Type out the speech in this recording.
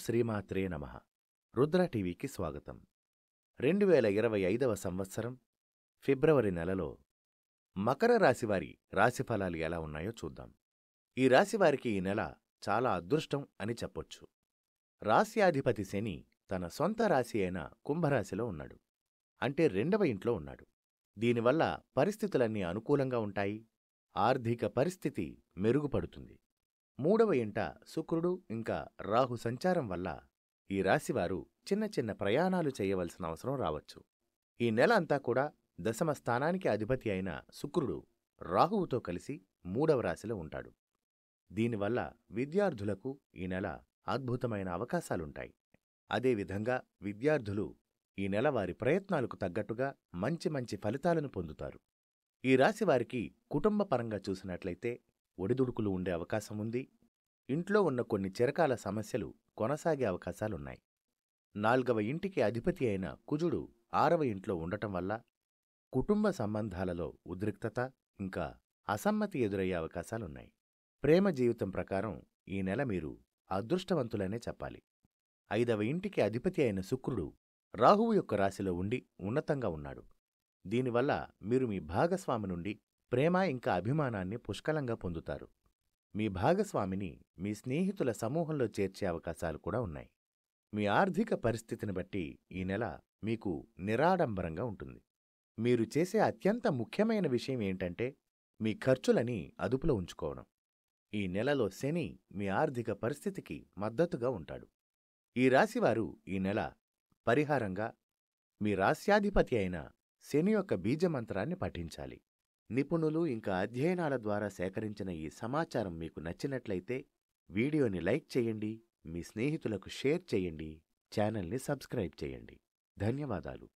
శ్రీమాత్రే నమః. రుద్ర టీవీకి స్వాగతం. 2025వ సంవత్సరం ఫిబ్రవరి నెలలో మకర రాశివారి రాశిఫలాలు ఎలా ఉన్నాయో చూద్దాం. ఈ రాశివారికి ఈ నెల చాలా అదృష్టం అని చెప్పొచ్చు. రాశ్యాధిపతి శని తన సొంత రాశి అయిన కుంభరాశిలో ఉన్నాడు. అంటే 2వ ఇంట్లో ఉన్నాడు. దీనివల్ల పరిస్థితులన్నీ అనుకూలంగా ఉంటాయి. ఆర్థిక పరిస్థితి మెరుగుపడుతుంది. 3వ ఇంట శుక్రుడు ఇంకా రాహు సంచారం వల్ల ఈ రాశివారు చిన్న చిన్న ప్రయాణాలు చేయవలసిన అవసరం రావచ్చు. ఈ నెల అంతా కూడా దశమ స్థానానికి అధిపతి అయిన శుక్రుడు రాహువుతో కలిసి 3వ రాశిలో ఉంటాడు. దీనివల్ల విద్యార్థులకు ఈ నెల అద్భుతమైన అవకాశాలుంటాయి. అదేవిధంగా విద్యార్థులు ఈ నెల వారి ప్రయత్నాలకు తగ్గట్టుగా మంచి మంచి ఫలితాలను పొందుతారు. ఈ రాశివారికి కుటుంబపరంగా చూసినట్లయితే ఒడిదుడుకులు ఉండే అవకాశం ఉంది. ఇంట్లో ఉన్న కొన్ని చిరకాల సమస్యలు కొనసాగే అవకాశాలున్నాయి. 4వ ఇంటికి అధిపతి అయిన కుజుడు 6వ ఇంట్లో ఉండటం వల్ల కుటుంబ సంబంధాలలో ఉద్రిక్తత ఇంకా అసమ్మతి ఎదురయ్యే అవకాశాలున్నాయి. ప్రేమ జీవితం ప్రకారం ఈ నెల మీరు అదృష్టవంతులనే చెప్పాలి. 5వ ఇంటికి అధిపతి అయిన శుక్రుడు రాహువు యొక్క రాశిలో ఉండి ఉన్నతంగా ఉన్నాడు. దీనివల్ల మీరు మీ భాగస్వామి నుండి ప్రేమ ఇంకా అభిమానాన్ని పుష్కలంగా పొందుతారు. మీ భాగస్వామిని మీ స్నేహితుల సమూహంలో చేర్చే అవకాశాలు కూడా ఉన్నాయి. మీ ఆర్థిక పరిస్థితిని బట్టి ఈ నెల మీకు నిరాడంబరంగా ఉంటుంది. మీరు చేసే అత్యంత ముఖ్యమైన విషయం ఏంటంటే మీ ఖర్చులని అదుపులో ఉంచుకోవడం. ఈ నెలలో శని మీ ఆర్థిక పరిస్థితికి మద్దతుగా ఉంటాడు. ఈ రాశివారు ఈ నెల పరిహారంగా మీ రాశ్యాధిపతి అయిన శని యొక్క బీజమంత్రాన్ని పఠించాలి. నిపుణులు ఇంకా అధ్యయనాల ద్వారా సేకరించిన ఈ సమాచారం మీకు నచ్చినట్లయితే వీడియోని లైక్ చేయండి, మీ స్నేహితులకు షేర్ చేయండి, ఛానల్ని సబ్స్క్రైబ్ చేయండి. ధన్యవాదాలు.